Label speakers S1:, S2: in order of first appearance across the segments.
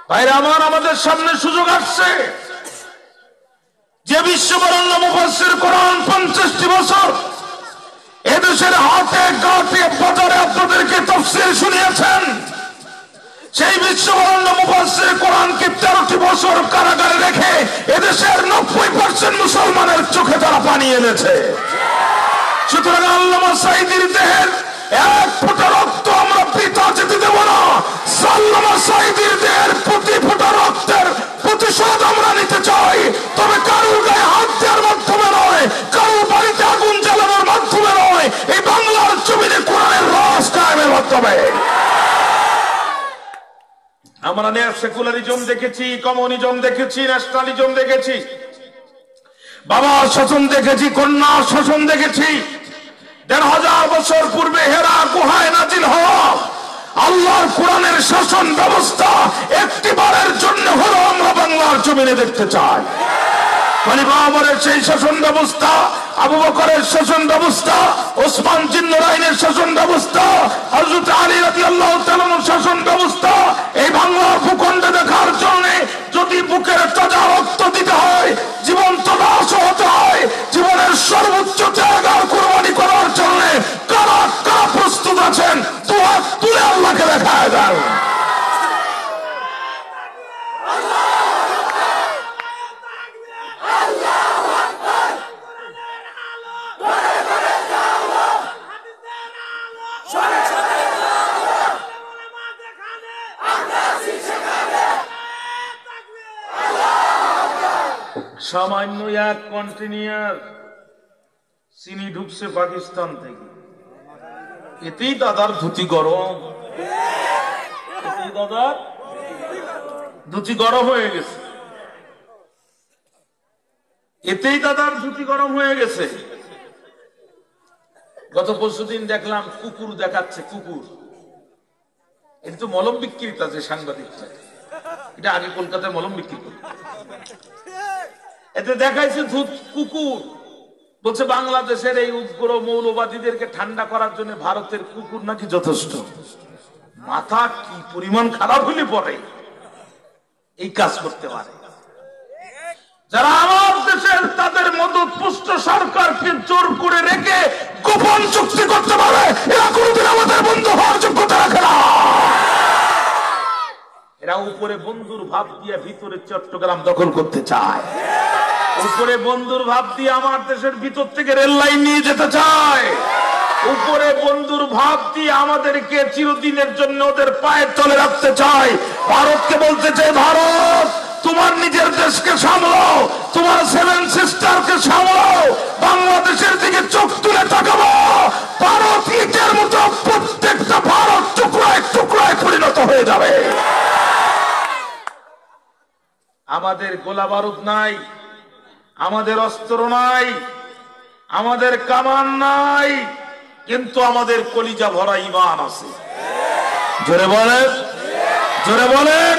S1: ভাইরা আমার, আমাদের সামনে সুযোগ আসছে যে বিশ্ববরেণ্য মুফাসসির কোরআন 50টি বছর এদেশের হাটে ঘাটে বাজারে আপনাদেরকে তাফসীর শুনিয়েছেন। সেই বিশ্ববরেণ্য মুফাসসির কোরআনকে 13টি বছর কারাগারে রেখে এদেশের 90% মুসলমানের চোখে তারা পানি এনেছে। সুতরাং আল্লামা সাঈদীর দেহের এক ফোঁটা রক্ত আমরা বৃথা যেতে দেব না। আল্লামা সাঈদীর দেহের প্রতি ফোঁটা রক্তের প্রতিশোধ আমরা নিতে চাই, তবে কারুর গায়ে হাত দেওয়ার মাধ্যমে নয়, কারুর বাড়িতে আগুন জ্বালানোর মাধ্যমে নয়, এই বাংলার জমিনে কোরআনের রাজ কায়েমের মাধ্যমে। আমরা সেকুলারিজম দেখেছি, কমিউনিজম দেখেছি, ন্যাশনালিজম দেখেছি, বাবা শাসন দেখেছি, কন্যা শাসন দেখেছি। ১৫০০ বছর পূর্বে হেরা গুহায় নাজিল হওয়া আল্লাহর কোরআনের শাসন ব্যবস্থা একটিবারের জন্য হলো আমরা বাংলার জমিনে দেখতে চাই। খলিফা ওমরের সেই শাসন ব্যবস্থা, আবু বকরের শাসন ব্যবস্থা, ওসমান জিন্নুরাইনের শাসন ব্যবস্থা, হযরত আলী রাদিয়াল্লাহু তাআলার শাসন ব্যবস্থা এই বাংলার ভূখণ্ডে দেখার জন্য যদি বুকের তাজা রক্ত দিতে হয়, জীবন্ত লাশ হতে হয়, জীবনের সর্বোচ্চ ত্যাগ আর কুরবানি করার জন্য কারা কারা প্রস্তুত আছেন দুহাত তুলে আল্লাহকে দেখায় দেন। সামান্য এক কন্টেইনার চিনি ঢুকছে পাকিস্তান থেকে, এতেই দাদার ধুতি গরম, এতেই দাদার ধুতি গরম হয়ে গেছে, এতেই দাদার ধুতি গরম হয়ে গেছে। গত পরশুদিন দেখলাম কুকুর দেখাচ্ছে, কুকুর, এটা তো মলম বিক্রেতা যে সাংবাদিকটা, এটা আগে কলকাতায় মলম বিক্রি করত, এতে দেখাইছে কুকুর, বলছে বাংলাদেশের এই উগ্র মৌলবাদীদেরকে ঠান্ডা করার জন্য ভারতের কুকুর নাকি যথেষ্ট। মাথা কি পরিমাণ খারাপ হলে পরে এই কাজ করতে পারে? যারা আমার দেশের তাদের মদতপুষ্ট সরকারকে জোর করে রেখে গোপন চুক্তি করতে পারে, এরা কোনদিন আমাদের বন্ধু হওয়ার যোগ্যতা রাখে না। এরা উপরে বন্ধুর ভাব দিয়ে ভিতরে চট্টগ্রাম দখল করতে চায়, উপরে বন্ধুর ভাব দিয়ে আমার দেশের ভিতর থেকে রেল লাইন নিয়ে যেতে চায়, উপরে বন্ধুর ভাব দিয়ে আমাদেরকে চিরদিনের জন্য ওদের পায়ের তলে রাখতে চায়। ভারতকে বলতে চাই, ভারত তোমার নিজের দেশকে সামলাও, তোমার 7 সিস্টারকে সামলাও, বাংলাদেশের দিকে চোখ তুলে তাকাবো, ভারত ইটের মতো প্রত্যেকটা ভারত টুকরায় টুকরায় পরিণত হয়ে যাবে। আমাদের গোলা বারুদ নাই, আমাদের অস্ত্র নাই, আমাদের কামান নাই, কিন্তু আমাদের কলিজা ভরা ঈমান আছে। জোরে বলেন, জোরে বলেন।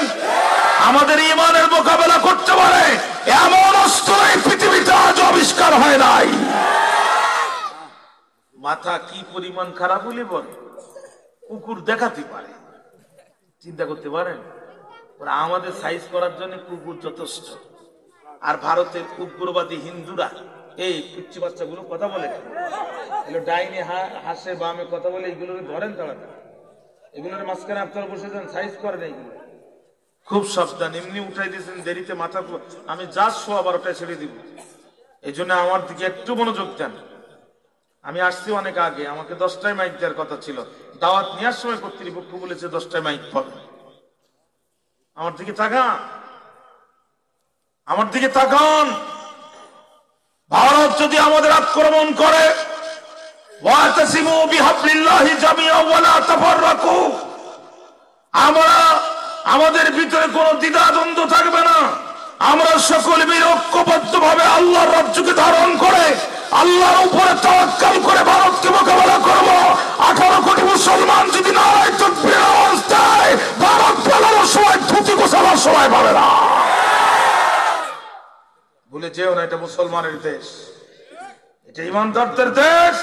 S1: আমাদের ঈমানের মোকাবেলা করতে পারে এমন অস্ত্র এই পৃথিবীতে আজ আবিষ্কার হয় নাই। মাথা কি পরিমাণ খারাপ হলে বলে কুকুর দেখাতে পারে, চিন্তা করতে পারেন? আমাদের সাইজ করার জন্য কুকুর যথেষ্ট। আর ভারতের উগ্রবাদী হিন্দুরা এই পিচ্ছি বাচ্চাগুলো কথা বলে, ডাইনে হাসে বামে কথা বলে, এগুলোকে ধরেন তারা, এগুলোর মাঝখানে আপনারা বসে যান, সাইজ করেন, এইগুলো খুব সাবধান। এমনি উঠাই দিয়েছেন দেরিতে, মাথা আমি যা শোয়াবার ওটাই ছেড়ে দিব। এই জন্য আমার দিকে একটু মনোযোগ দেন। আমি আসছি অনেক আগে, আমাকে 10টায় মাইক দেওয়ার কথা ছিল, দাওয়াত নেওয়ার সময় কর্তৃপক্ষ বলেছে 10টায় মাইক পাবে। আমার দিকে তাকান, আমার দিকে তাকান। ভারত যদি আমাদের আক্রমণ করে, ওয়াতাসিমু বিহাবলিল্লাহি জামিআ ওয়া লা তাফাররাকু, আমরা আমাদের ভিতরে কোনো দ্বিধাদ্বন্দ্ব থাকবে না। আমরা সকল মিলে ঐক্যবদ্ধভাবে আল্লাহর রাজ্যকে ধারণ করে আল্লাহর উপরে তাওয়াক্কুল করে ভারতকে মোকাবেলা করব। 18 কোটি মুসলমান যদি নারায়ে তাকবীর আওয়াজ দেয়, ভারত পালানোর সময় ধুতি গোছানোর সময় পাবে না। ভুলে যেও না, এটা মুসলমানের দেশ, এটা ইমানদারদের দেশ।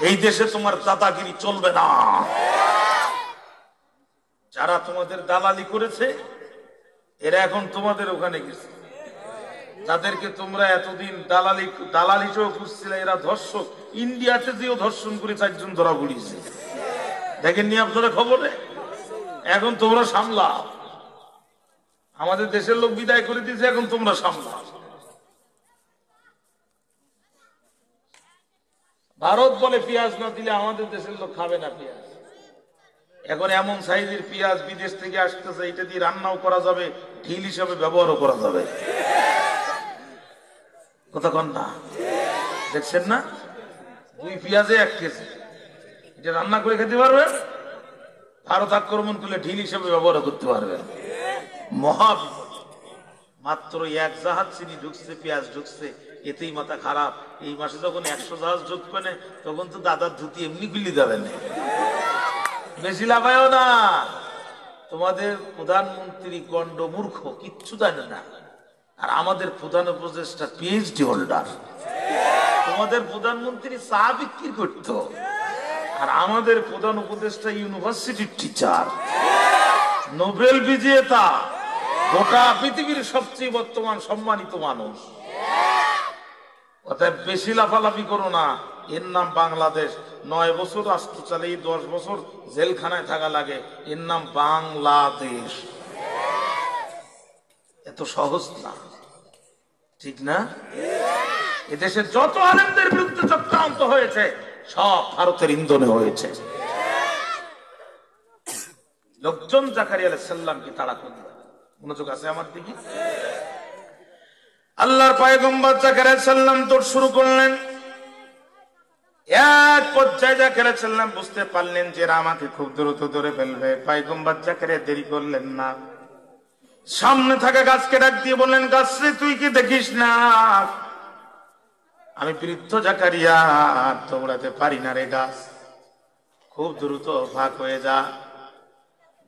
S1: এই দেশে তোমার দাদাগিরি চলবে না। যারা তোমাদের দালালি করেছে এরা এখন তোমাদের ওখানে গেছে, যাদেরকে তোমরা এতদিন দালাল হিসেবে খুঁজছিলে, এরা ধর্ষক। ইন্ডিয়াতে যেও ধর্ষণ করে 4 জন ধরা পড়িয়েছে, দেখেননি আপনারা খবরে? এখন তোমরা সামলাও, আমাদের দেশের লোক বিদায় করে দিয়েছে, এখন তোমরা সামলাও। ভারত বলে পেঁয়াজ না দিলে আমাদের দেশের লোক খাবে না পেঁয়াজ। এখন এমন সাইজের পেঁয়াজ বিদেশ থেকে আসতেছে, এটা দিয়ে রান্নাও করা যাবে, ঢিল হিসাবে ব্যবহারও করা যাবে। কথা কন না, দেখছেন না? 2 পেঁয়াজে 1 কেজি, এটা রান্না করে খেতে পারবে। ভারত আক্রমণ করলে ঢিল হিসাবে ব্যবহার করতে পারবে। মহাবিপদ। মাত্র 1 জাহাজ চিনি ঢুকছে, পেঁয়াজ ঢুকছে, এতেই মাথা খারাপ। এই মাসে যখন 100 জাহাজ ঢুকবে না, তখন তো দাদার ধুতি এমনি খুলে যাবে না। বেশি লাভায়ও না। তোমাদের প্রধানমন্ত্রী গন্ড মূর্খ, কিচ্ছু জানে না। আর আমাদের প্রধান উপদেষ্টা পিএইচডি হোল্ডার। তোমাদের প্রধানমন্ত্রী চা বিক্রি করত, আর আমাদের প্রধান উপদেষ্টা ইউনিভার্সিটির টিচার, নোবেল বিজেতা, গোটা পৃথিবীর সবচেয়ে বর্তমান সম্মানিত মানুষ। অতএব বেশি লাফালাফি করো না। এর নাম বাংলাদেশ। 9 বছর রাষ্ট্র চালিয়ে 10 বছর জেলখানায় থাকা লাগে, এর নাম বাংলাদেশ। এত সহজ না, ঠিক না? এদেশের যত আলেমদের বিরুদ্ধে চক্রান্ত হয়েছে, সব ভারতের ইন্ধনে হয়েছে। লোকজন জাকারিয়া আলাইহিস সালামকে তাড়া করল। মনোযোগ আছে আমার দিকে? আল্লাহর পয়গম্বর জাকারিয়া আলাইহিস সালাম দৌড় শুরু করলেন। এক পর্যায়ে জাকারিয়া আলাইহিস সালাম বুঝতে পারলেন যে এরা আমাকে খুব দ্রুত ধরে ফেলবে। পয়গম্বর জাকারিয়া দেরি করলেন না, সামনে থাকা গাছকে ডাক দিয়ে বললেন, গাছ রে, তুই কি দেখিস না আমি বৃদ্ধ জাকারিয়া দৌড়াতে পারি না রে? গাছ খুব দ্রুত ফাঁক হয়ে যা।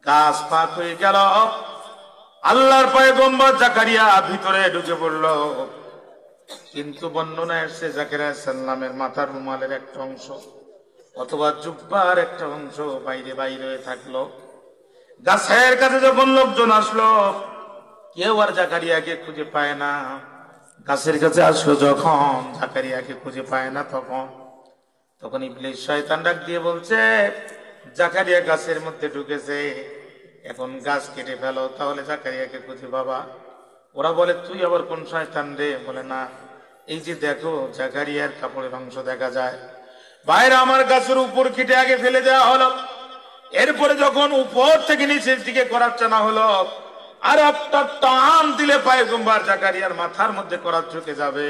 S1: গাছ ফাঁক হয়ে গেল। আল্লাহর পয়গম্বর জাকারিয়া ভিতরে ঢুকে পড়ল। কিন্তু বর্ণনা এসেছে জাকারিয়া আলাইহিস সালামের মাথার রুমালের একটা অংশ অথবা জুব্বার একটা অংশ বাইরে বাইরে থাকলো। গাছের কাছে যখন লোকজন আসলো, কেউ আর জাকারিয়াকে খুঁজে পায় না। গাছের কাছে আসলো যখন, জাকারিয়াকে খুঁজে পায় না, তখন ইবলিস শয়তান ডাক দিয়ে বলছে, জাকারিয়া গাছের মধ্যে ঢুকেছে, এখন গাছ কেটে ফেলো, তাহলে জাকারিয়াকে খুঁজে পাবা। ওরা বলে, তুই আবার কোন শয়তান রে? বলে, না, এই যে দেখো জাকারিয়ার কাপড়ের অংশ দেখা যায়। বাইরে আমার গাছের উপর কেটে আগে ফেলে দেওয়া হলো, এরপরে যখন উপর থেকে নিচের দিকে করার চানা হলো, আর একটা টান দিলে পয়গম্বর জাকারিয়ার মাথার মধ্যে করার ঝুঁকে যাবে।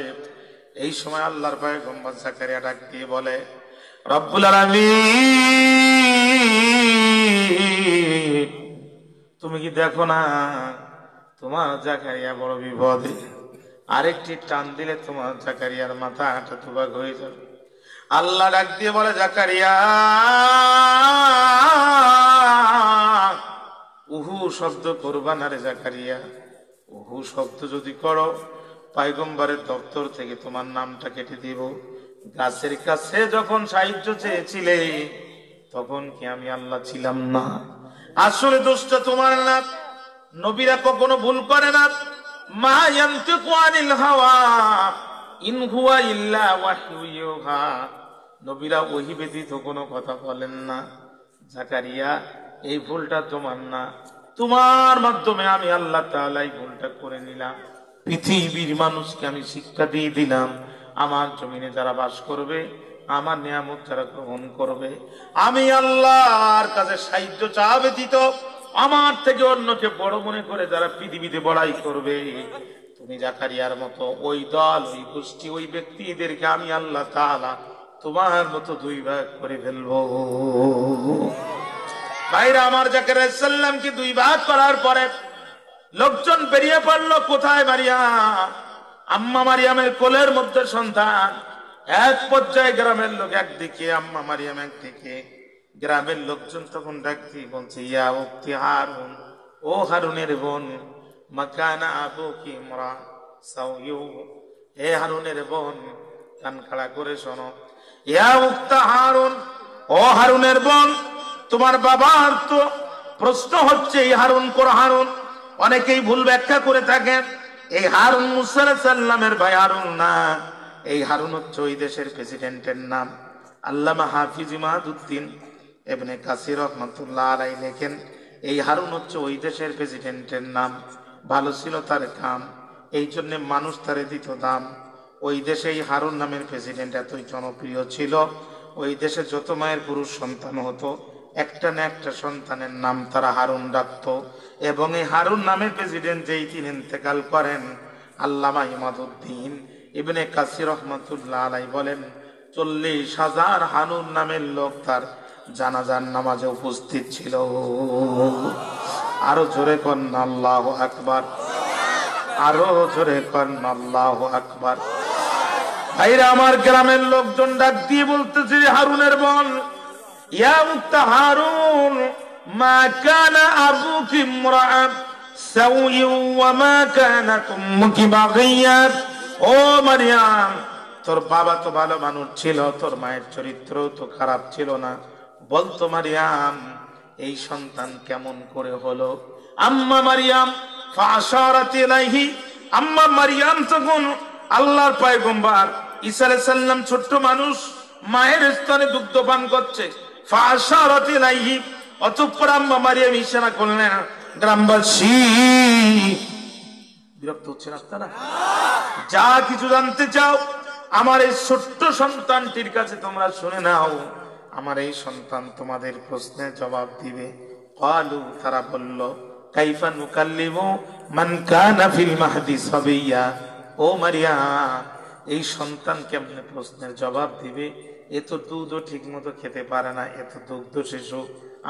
S1: এই সময় আল্লাহর পয়গম্বর জাকারিয়া ডাক দিয়ে বলে, রব্বুল আলামিন, তুমি কি দেখো না তোমার জাকারিয়া বড় বিপদে? আরেকটি টান দিলে তোমার জাকারিয়ার মাথা হাঁটা দুভাগ হয়ে যাবে। আল্লাহ ডাক দিয়ে বলে, জাকারিয়া, উহু শব্দ করবা না রে জাকারিয়া। উহু শব্দ যদি করো, পয়গম্বরের দপ্তর থেকে তোমার নামটা কেটে দিব। গাছের কাছে যখন সাহায্য চেয়েছিলে, তখন কি আমি আল্লাহ ছিলাম না? আসলে দোষটা তোমার না। নবীরা কখনো ভুল করে না। মা ইয়ানতিকু আনিল হাওয়া ইন হুয়া ইল্লা ওয়াহয়ু ইউহা। নবীরা ওহী ব্যতীত কোনো কথা বলেন না। জাকারিয়া, এই ভুলটা তোমার না, তোমার মাধ্যমে আমি আল্লাহ তাআলা এই ভুলটা করে নিলাম। পৃথিবীর মানুষকে আমি শিক্ষা দিয়ে দিলাম, আমার জমিনে যারা বাস করবে, আমার নিয়ামত যারা গ্রহণ করবে, আমি আল্লাহর কাছে সাহায্য চাওয়া ব্যতীত আমার থেকে অন্যকে বড় মনে করে যারা পৃথিবীতে বড়াই করবে, তুমি জাকারিয়ার মতো ওই দল, ওই গোষ্ঠী, ওই ব্যক্তিদেরকে আমি আল্লাহ তাআলা তোমার মতো 2 ভাগ করে ফেলবো। ভাইরা আমার, জাকারিয়া আলাইহিস সালামকে 2 ভাগ করার পরে লোকজন বেরিয়ে পড়লো। কোথায় মারিয়াম? আম্মা মারিয়ামের কোলের মধ্যে সন্তান। এক পর্যায়ে গ্রামের লোক একদিকে, আম্মা মারিয়াম একদিকে। গ্রামের লোকজন তখন ডাকতে বলছে, ইয়া উক্তি হারুন, ও হারুনের বোন, মাকানা আবুকি ইমরা সাউয়ু, হে হারুনের বোন, কান খাড়া করে শোনো। ইয়া উক্তা হারুন, ও হারুনের বোন, তোমার বাবার তো প্রশ্ন হচ্ছে, এই হারুন কোন হারুন? অনেকেই ভুল ব্যাখ্যা করে থাকেন। এই হারুন মুসা আলাইহিস সালামের ভাই হারুন না, এই হারুন হচ্ছে ওই দেশের প্রেসিডেন্টের নাম। আল্লামা হাফিজ ইমাদউদ্দিন ইবনে কাসির রাহমাতুল্লাহ আলাইহি লেখেন, এই হারুন হচ্ছে ওই দেশের প্রেসিডেন্টের নাম। ভালো ছিল তার কাম, এই জন্য মানুষ তারে দিত দাম। ওই দেশে এই হারুন নামের প্রেসিডেন্ট এতই জনপ্রিয় ছিল, ওই দেশে যত মায়ের পুরুষ সন্তান হতো একটা না একটা সন্তানের নাম তারা হারুন ডাকতো। এবং এই হারুন নামের প্রেসিডেন্ট যেই দিন ইন্তেকাল করেন, আল্লামা ইমাদউদ্দিন ইবনে কাসির রাহমাতুল্লাহ আলাইহি বলেন 40,000 হারুন নামের লোক তার জানাজার নামাজে উপস্থিত ছিল। আরো জোরে করেন আল্লাহু আকবার, আরো জোরে করেন আল্লাহু আকবার। ভাইরা আমার, গ্রামের লোকজন ডাক দিয়ে বলতেছে, হারুনের বোন, ইয়া মুক্তা হারুন, মা কানা আবুকি ইমরাআ সাউই ওয়া মা কানাত উম্মুকি বাগিয়া। ও মারিয়াম, তোর বাবা তো ভালো মানুষ ছিল, তোর মায়ের চরিত্র তো খারাপ ছিল না। বলতো মারিয়াম, এই সন্তান কেমন করে হলো? আম্মা মারিয়াম ফাআশারাত ইলাইহি, আম্মা মারিয়াম তখন আল্লাহর পয়গম্বর ঈসা আলাইহিস সালাম ছোট্ট মানুষ, মায়ের স্তনে দুগ্ধ পান করছে। ফাআশারাত ইলাইহি, অতঃপর আম্মা মারিয়াম ইশারা করলেন, গ্রামবাসী বিরক্ত হচ্ছেন আপনারা? যা কিছু জানতে চাও আমার এই ছোট্ট সন্তানটির কাছে তোমরা শুনে নাও, আমার এই সন্তান তোমাদের প্রশ্নের জবাব দিবে। ক্বালু, তারা বলল, কাইফা নুকাল্লিমু মান কানা ফিল মাহদি সাবিয়্যা। ও মারিয়াম, এই সন্তান কেমনে প্রশ্নের জবাব দিবে? এ তো দুধও ঠিক মতো খেতে পারে না, এ তো দুগ্ধ শিশু।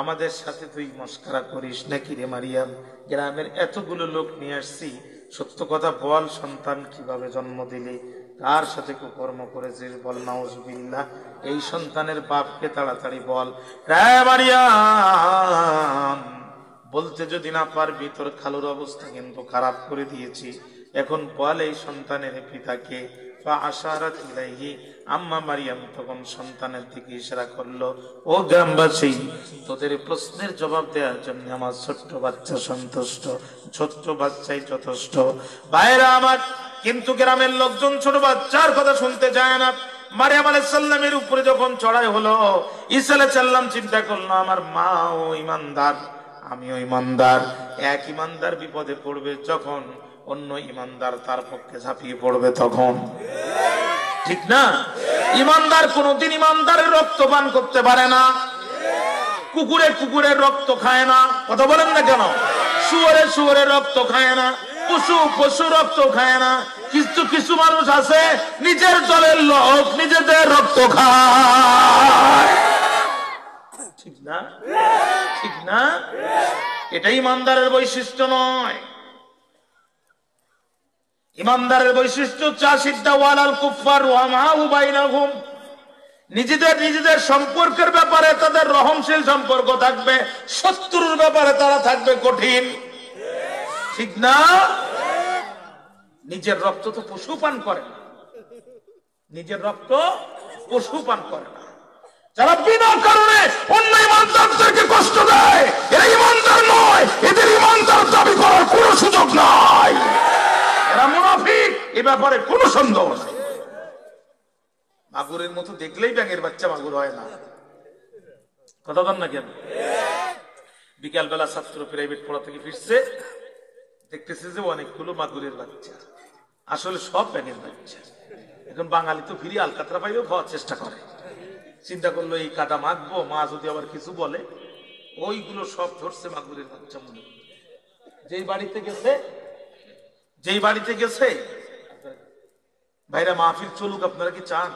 S1: আমাদের সাথে তুই মস্করা করিস নাকি রে মারিয়াম? গ্রামের এতগুলো লোক নিয়ে আসছি, সত্য কথা বল, সন্তান কিভাবে জন্ম দিলি? কার সাথে কুকর্ম করেছিস? বল নাউজুবিল্লাহ। এই সন্তানের বাপকে তাড়াতাড়ি বল। রে মারিয়াম, বলতে যদি না পারবি, তোর খালুর অবস্থা কিন্তু খারাপ করে দিয়েছি। এখন বল এই সন্তানের পিতাকে। ফাআশারাত ইলাইহি, আম্মা মারিয়াম তখন সন্তানের দিকে ইশারা করলো। ও গ্রামবাসী, তোদের প্রশ্নের জবাব দেওয়ার জন্য আমার ছোট্ট বাচ্চা সন্তুষ্ট, ছোট্ট বাচ্চাই যথেষ্ট। ভাইরা আমার, কিন্তু গ্রামের লোকজন ছোট বাচ্চার কথা শুনতে চায় না। মারিয়াম আলাইহিস সালামের উপরে যখন চড়াই হলো, ঈসা আলাইহিস সালাম চিন্তা করলো, আমার মা ও ইমানদার, আমিও ইমানদার। এক ইমানদার বিপদে পড়বে যখন, অন্য ইমানদার তার পক্ষে ঝাঁপিয়ে পড়বে তখন, ঠিক না? ইমানদার কোনদিন ইমানদারের রক্ত পান করতে পারে না। কুকুরে কুকুরের রক্ত খায় না, কথা বলেন না কেন? শুয়োরে শুয়োরের রক্ত খায় না, পশু পশু রক্ত খায় না। কিছু কিছু মানুষ আছে নিজের দলের লোক নিজেদের রক্ত খায়, ঠিক না? ঠিক না? এটাই ইমানদারের বৈশিষ্ট্য নয়। ইমানদারের বৈশিষ্ট্য নিজেদের সম্পর্কের ব্যাপারে তাদের রহমশীল সম্পর্ক থাকবে, শত্রুর ব্যাপারে তারা থাকবে কঠিন, ঠিক না? নিজের রক্ত তো পশু পান করে না, নিজের রক্ত পশু পান করে না। যারা বিনা কারণে অন্য ইমানদারদেরকে কষ্ট দেয়, এরা ইমানদার নয়, এদের ইমানদার দাবি করার কোনো সুযোগ নাই। এরা মুনাফিক, এ ব্যাপারে কোনো সন্দেহ নেই। মাগুরের মতো দেখলেই ব্যাঙের বাচ্চা মাগুর হয় না, কথা বল না কেন? বিকাল বেলা ছাত্র প্রাইভেট পড়া থেকে ফিরছে, দেখতেছে যে অনেকগুলো মাগুরের বাচ্চা, আসলে সব ব্যাঙের বাচ্চা। এখন বাঙালি তো ফিরি আলকাতরা পাইও খাওয়ার চেষ্টা করে, চিন্তা করলো এই কাটা মাখবো, মা যদি আবার কিছু বলে, ওইগুলো সব ধরছে মাগুরের বাচ্চা। মনে যেই বাড়িতে গেছে ভাইরা, মাহফিল চলুক, আপনারা কি চান?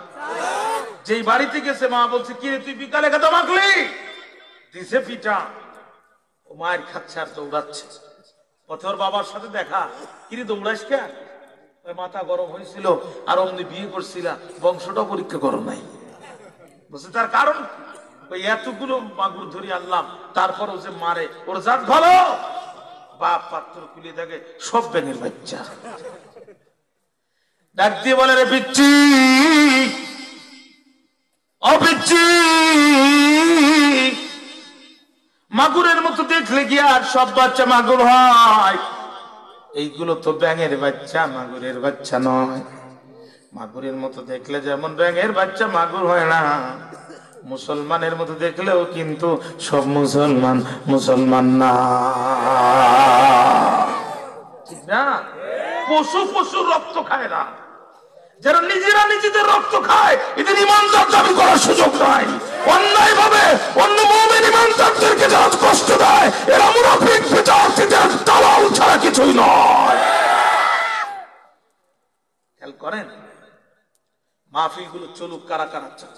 S1: যেই বাড়িতে গেছে মা বলছে, কি রে তুই বিকালে কাটা মাখলি? দিছে পিঠা, ও মায়ের খাচ্ছে আর দৌড়াচ্ছে। পথে ওর বাবার সাথে দেখা, কিরে দৌড়াইস কেন? মাথা গরম হয়েছিল, আর অমনি বিয়ে করছিলা, বংশটা পরীক্ষা করো নাই। বলছে তার কারণ, ওই এতগুলো মাগুর ধরি আনলাম, তারপর ও যে মারে, ওর জাত ভালো। বাপ পাত্র খুলে থাকে, সব ব্যাঙের বাচ্চা। ডাক দিয়ে বলে, রে পিচ্চি, ও পিচ্চি, মাগুরের মতো দেখলে কি আর সব বাচ্চা মাগুর হয়? এইগুলো তো ব্যাঙের বাচ্চা, মাগুরের বাচ্চা নয়। মাগুরের মতো দেখলে যেমন ব্যাঙের বাচ্চা, মাগুর হয় না। মুসলমানের মতো দেখলেও কিন্তু সব মুসলমান মুসলমান না, ঠিক না? পশু পশুর রক্ত খায় না। যারা নিজেরা নিজেদের রক্ত খায় এদের ইমানদার দাবি করার সুযোগ নাই। অন্যায় ভাবে অন্য মুমিন ইমানদারদেরকে যারা কষ্ট দেয় এরা মুনাফিক, বিদাতীদের দালাল ছাড়া কিছুই নয়। খেয়াল করেন, মাহফিল গুলো চলুক, কারা কারা চান।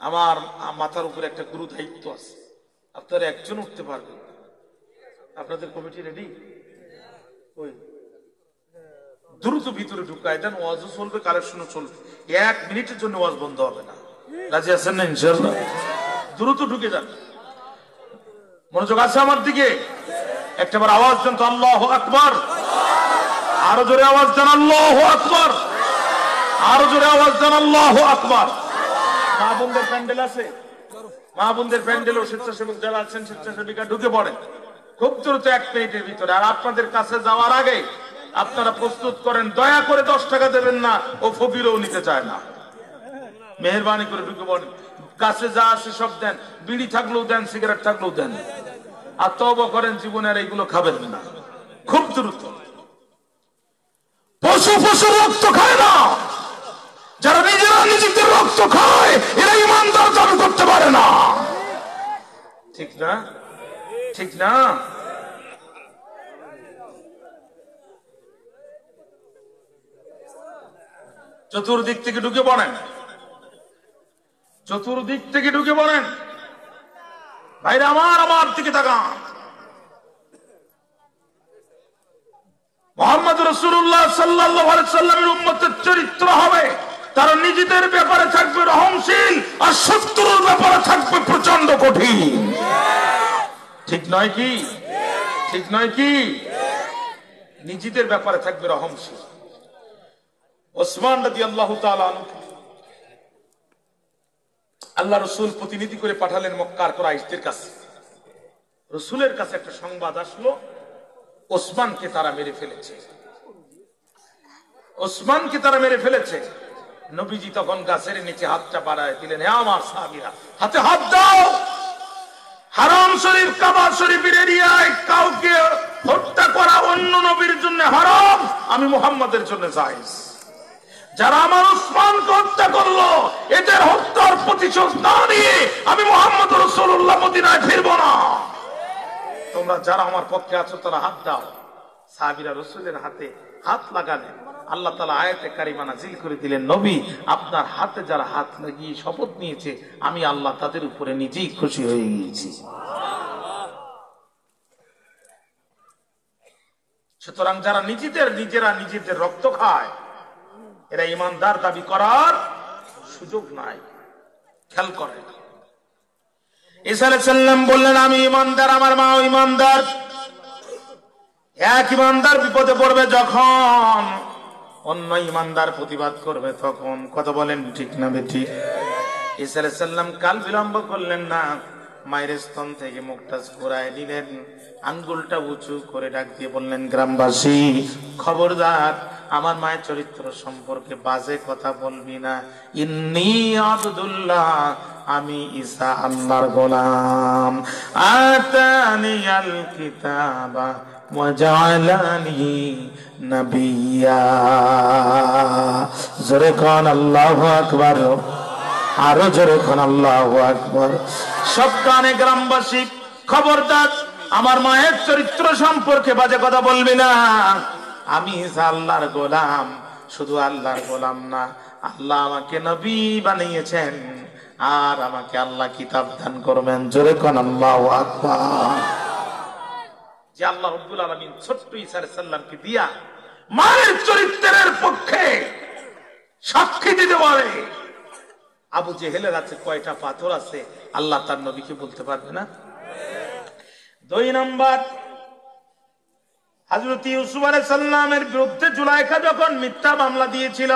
S1: আমার মাথার উপরে একটা গুরু দায়িত্ব আছে, আপনারা একজন উঠতে পারবেন। আপনাদের কমিটি রেডি? ওই দ্রুত ভিতরে ঢুকায় দেন, ওয়াজও চলবে, কালেকশনও চলবে। 1 মিনিটের জন্য ওয়াজ বন্ধ হবে না। রাজি আছেন না ইনশাআল্লাহ? দ্রুত ঢুকে যান। মনোযোগ আছে আমার দিকে? একটাবার আওয়াজ দেন তো, আল্লাহু আকবার। আরো জোরে আওয়াজ দেন, আল্লাহু আকবার। আরো জোরে আওয়াজ দেন, আল্লাহু আকবার। মা বোনদের প্যান্ডেল আছে, মা বোনদের প্যান্ডেল ও স্বেচ্ছাসেবক যারা আছেন, স্বেচ্ছাসেবিকা ঢুকে পড়েন খুব দ্রুত 1 মিনিটের ভিতরে। আর আপনাদের কাছে যাওয়ার আগে আপনারা প্রস্তুত করেন, দয়া করে 10 টাকা দেবেন না, ও ফকিরও নিতে চায় না। মেহেরবানি করে ঢুকে পড়েন, কাছে যা আছে সব দেন, বিড়ি থাকলেও দেন, সিগারেট থাকলেও দেন। আর তওবা করেন, জীবনের এইগুলো খাবেন না। খুব দ্রুত। পশু পশুর রক্ত খায় না। যারা নিজেরা নিজেদের রক্ত খায় এরা ইমানদার দাবি করতে পারে না, ঠিক না? ঠিক না? চতুর্দিক থেকে ঢুকে পড়েন, চতুর্দিক থেকে ঢুকে পড়েন। ভাইরা আমার, আমার দিকে তাকান। মুহাম্মদ রাসূলুল্লাহ সাল্লাল্লাহু আলাইহি সাল্লামের উম্মতের চরিত্র হবে, তারা নিজেদের ব্যাপারে থাকবে রহমশীল, আর শত্রুর ব্যাপারে থাকবে প্রচন্ড কঠিন। ঠিক নয় কি? ঠিক নয় কি? নিজেদের ব্যাপারে থাকবে রহমশীল। ওসমান রাদিয়াল্লাহু তাআলা আনহু আল্লাহ রাসূল প্রতিনিধি করে পাঠালেন মক্কার কুরাইশদের কাছে। রাসূলের কাছে একটা সংবাদ আসলো, ওসমানকে তারা মেরে ফেলেছে। ওসমানকে তারা মেরে ফেলেছে। নবীজি তখন গাছের নিচে হাতটা বাড়ায় দিলেন, হে আমার সাহাবীরা, হাতে হাত দাও। হারাম শরীফ, কাবা শরীফের এরিয়ায় কাউকে হত্যা করা অন্য নবীর জন্য হারাম, আমি মুহাম্মাদের জন্য জায়েজ। যারা আমার ওসমানকে হত্যা করলো এদের হত্যার প্রতিশোধ না নিয়ে আমি মুহাম্মদ রাসূলুল্লাহ মদিনায় ফিরব না। তোমরা যারা আমার পক্ষে আছো তারা হাত দাও। সাহাবীরা রাসূলের হাতে হাত লাগালেন। আল্লাহ তাআলা আয়াতে কারিমা নাযিল করে দিলেন, নবী আপনার হাতে যারা হাত লাগিয়ে শপথ নিয়েছে আমি আল্লাহ তাদের উপরে নিজেই খুশি হয়ে গিয়েছি। সুতরাং যারা নিজেরা নিজেদের রক্ত খায় এরা ইমানদার দাবি করার সুযোগ নাই। খেয়াল করেন, ঈসা আলাইহিস সালাম বললেন আমি ইমানদার, আমার মাও ইমানদার। এক ইমানদার বিপদে পড়বে যখন অন্য ইমানদার প্রতিবাদ করবে তখন। কথা বলেন ঠিক না বেঠিক? ঈসা আলাইহিস সালাম কাল বিলম্ব করলেন না, মায়ের স্তন থেকে মুখটা ঘুরায় দিলেন, আঙ্গুলটা উঁচু করে ডাক দিয়ে বললেন, গ্রামবাসী খবরদার, আমার মায়ের চরিত্র সম্পর্কে বাজে কথা বলবি না। ইন্নী আব্দুল্লাহ, আমি ঈসা আল্লাহর গোলাম। আতানিয়াল কিতাবা ওয়া জাআলানি নাবিয়্যা। জোরে কোন আল্লাহু আকবার, আরো জোরে কোন আল্লাহু আকবার। সব কানে গ্রামবাসী খবরদার, আমার মায়ের চরিত্র সম্পর্কে বাজে কথা বলবি না। আমি ঈসা আল্লাহর গোলাম, শুধু আল্লাহর গোলাম না, আল্লাহ আমাকে নবী বানিয়েছেন আর আমাকে আল্লাহ কিতাব দান করবেন। জোরে কোন আল্লাহু আকবার। যে আল্লাহ রাব্বুল আলামিন ছোট্ট ঈসা আলাইহিস সালামকে দিয়া মায়ের চরিত্রের পক্ষে সাক্ষী দিতে পারে। আবু জেহেলের আছে কয়টা পাথর আছে, আল্লাহ তার নবীকে বলতে পারবে না? 2 নাম্বার, হযরত ইউসুফ আলাইহিস সালামের বিরুদ্ধে জুলাইখা যখন মিথ্যা মামলা দিয়েছিল,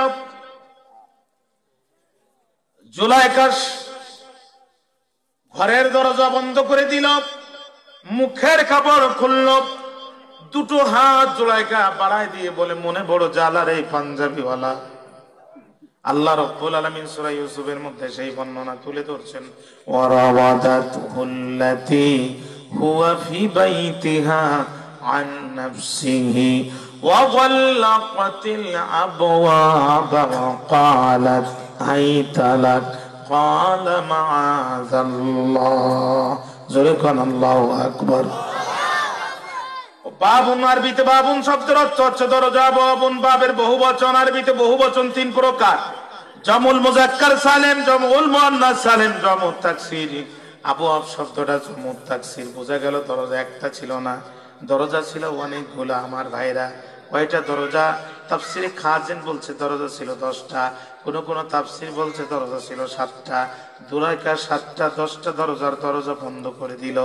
S1: জুলাইখা ঘরের দরজা বন্ধ করে দিল, মুখের কাপড় খুলল, দুটো হাত জুলাইখা বাড়ায় দিয়ে বলে, মনে বড় জ্বালা রে পাঞ্জাবিওয়ালা। আল্লাহ রাব্বুল আলামিন সূরা ইউসুফের মধ্যে সেই বর্ণনা তুলে ধরছেন, ওয়ারাওয়াদাতুল্লাতী হুয়া ফি বাইতিহা আন নাফসিহি ওয়া গাল্লাকাতিল আবওয়াবা ওয়া ক্বালাত হাইতা লাক ক্বালা মাআযাল্লাহ। জোরে কোন আল্লাহু আকবার। বাবুন আরবিতে বাবুন শব্দের অর্থ হচ্ছে দরজা। বাবুন বাবের বহুবচন, আরবিতে বহুবচন তিন প্রকার: জামুল মুযাক্কার সালিম, জামুল মুআন্নাস সালিম, জামু তাকসীর। আবওয়াব শব্দটা জামু তাকসীর, বোঝা গেল দরজা একটা ছিল না, দরজা ছিল অনেকগুলো। আমার ভাইরা, কয়টা দরজা? তাফসীরে খাজিন বলছে দরজা ছিল 10টা, কোন তাফসীর বলছে দরজা ছিল 7টা। জুলাইখা 7টা 10টা দরজা বন্ধ করে দিল।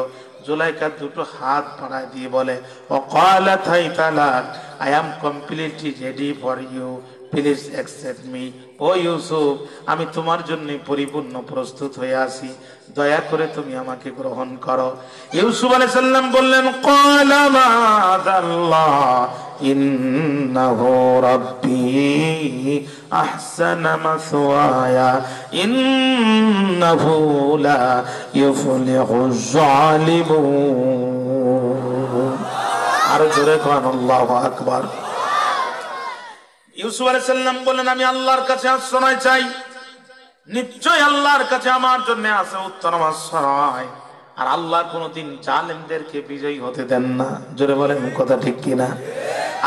S1: জুলাইখা দুটো হাত বাড়ায় দিয়ে বলে, ওয়াকালাত হাইতা লাক, I am completely ready for you, please accept me. ও ইউসুফ, আমি তোমার জন্য পরিপূর্ণ প্রস্তুত হয়ে আছি, দয়া করে তুমি আমাকে গ্রহণ করো। ইউসুফ আলাইহিস সালাম বললেন, ক্বালা মাআযাল্লাহ ইন্নাহু রাব্বি আহসানা মাসওয়ায়া ইন্নাহু লা ইউফলিহুজ জালিমুন। আর জোরে কোন আল্লাহু আকবার। ইউসুফ আলাইহিস সালাম বললেন, আমি আল্লাহর কাছে আশ্রয় চাই, নিশ্চয় আল্লাহর কাছে আমার জন্য আছে উত্তম আশ্রয়। আর আল্লাহ কোনদিন জালেমদেরকে বিজয়ী হতে দেন না। জোরে বলেন, কথা ঠিক কিনা?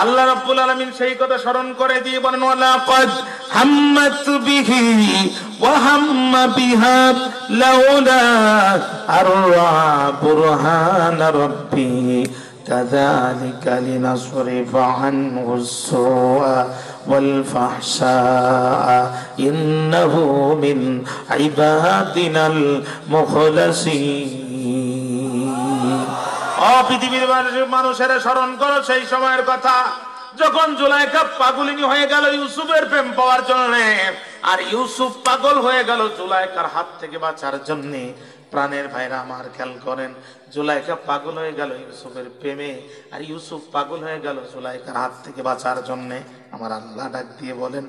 S1: আল্লাহ রাব্বুল আলামিন সেই কথা স্মরণ করে দিয়ে বলেন, ওয়ালাকাদ হাম্মাত বিহি ওয়া হাম্মা বিহা লাউলা আররা বুরহান রাব্বি কাযালিকা লিনাসরিফা আনহু السوء والفحشاء إنه من عبادنا المخلصين। পৃথিবীর মানুষের স্মরণ করো সেই সময়ের কথা, যখন জুলাইখা পাগলিনী হয়ে গেল ইউসুফের প্রেম পাওয়ার জন্য, আর ইউসুফ পাগল হয়ে গেল জুলাইখার হাত থেকে বাঁচার জন্য। প্রাণের ভাইরা আমার, খেয়াল করেন, জুলাইখা পাগল হয়ে গেল ইউসুফের প্রেমে, আর ইউসুফ পাগল হয়ে গেল জুলাইখার হাত থেকে বাঁচার জন্য। আমার আল্লাহ ডাক দিয়ে বলেন,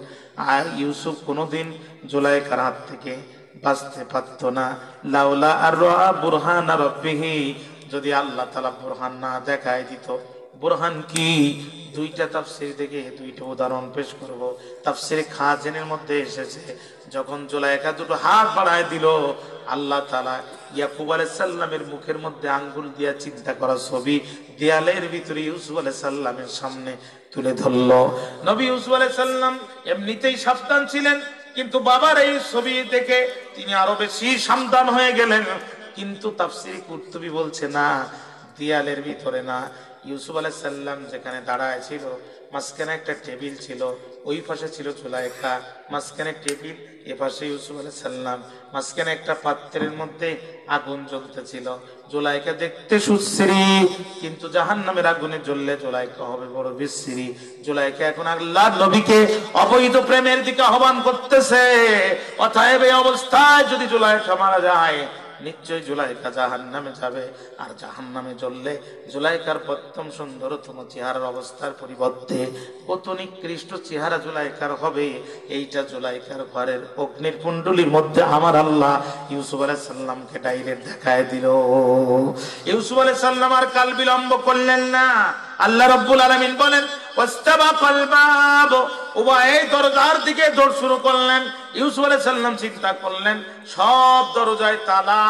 S1: আর ইউসুফ কোনোদিন জুলাইখার হাত থেকে বাঁচতে পারত না। লাউলা আররা বুরহান রাব্বিহি, যদি আল্লাহ তাআলা বুরহান না দেখায় দিত। বুরহান কি? দুইটা তাফসীর থেকে দুইটা উদাহরণ পেশ করব। তাফসীরে খাজিনের মধ্যে এসেছে, যখন জুলাইখা দুটো হাত বাড়ায় দিল, আল্লাহ তাআলা ইয়াকুব আলাইহিস সালামের মুখের মধ্যে আঙ্গুল দিয়া চিন্তা করা ছবি দেয়ালের ভিতরে ইউসুফ আলাইহিস সালামের সামনে তুলে ধরল। নবী ইউসুফ আলাইহিস সালাম এমনিতেই সাবধান ছিলেন, কিন্তু বাবার এই ছবি দেখে তিনি আরো বেশি সাবধান হয়ে গেলেন। কিন্তু তাফসীরে কুরতুবী বলছে না, দেয়ালের ভিতরে না, ইউসুফ আলাইহিস সালাম যেখানে দাঁড়ায় ছিল মাঝখানে একটা টেবিল ছিল, ওই পাশে ছিল জুলাইখা, মাঝখানে টেবিল, এ পাশে ইউসুফ আলাইহিস সালাম, মাঝখানে একটা পাত্রের মধ্যে আগুন জ্বলতেছিল। জুলাইখা দেখতে সুশ্রী, কিন্তু জাহান্নামের আগুনে জ্বললে জুলাইখা হবে বড় বিশ্রী। জুলাইখা এখন আল্লাহর নবীকে অবৈধ প্রেমের দিকে আহ্বান করতেছে। অতএব এই অবস্থায় যদি জুলাইখা মারা যায়, নিশ্চয় জুলাইখা জাহান্নামে যাবে। আর জাহান্নামে জ্বললে জুলাইখার প্রথম সুন্দরতম চেহারার অবস্থার পরিবর্তে কত নিকৃষ্ট চেহারা জুলাইখার হবে, এইটা জুলাইখার ঘরের অগ্নির কুণ্ডলীর মধ্যে আমার আল্লাহ ইউসুফ আলাইহিস সালামকে ডাইরেক্ট দেখায় দিল। ইউসুফ আলাইহিস সালাম আর কাল বিলম্ব করলেন না। আল্লাহ রাব্বুল আলামিন বলেন, ওয়াস্তাবাকাল বাব, উভয় দরজার দিকে দৌড় শুরু করলেন। ইউসুফ আলাইহিস সালাম চিন্তা করলেন, সব দরজায় তালা,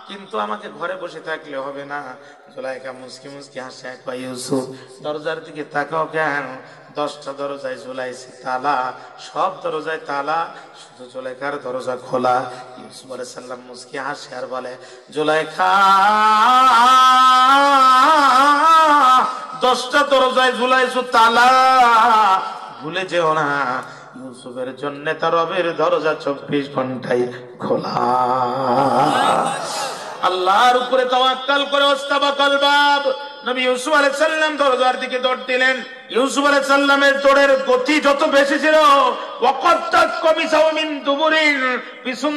S1: কিন্তু আমাকে ঘরে বসে থাকলে হবে না। জুলাইখা মুস্কি মুস্কি হাসে, কয় ইউসুফ দরজার দিকে তাকাও কেন? 10টা দরজায় ঝুলাইছি তালা, সব দরজায় তালা, শুধু জুলাইখার দরজা খোলা। ইউসুফ আলাইহিস সালাম মুস্কি হাসে আর বলে, জুলাইখা 10টা দরজায় ঝুলাইছো তালা, ভুলে যেও না ইউসুফের জন্য তার রবের দরজা 24 ঘন্টায় খোলা। আল্লাহর উপরে তাওয়াক্কাল করে ওয়াস্তাবাকাল বাব, নবী ইউসুফ আলাইহিস সালাম দরজার দিকে দৌড় দিলেন। ইউসুফ আলাইহিস সালামের দৌড়ের গতি যত বেশি ছিল, ওয়াকাত্তাত কমিসাও মিন দুবুরিন, পিছন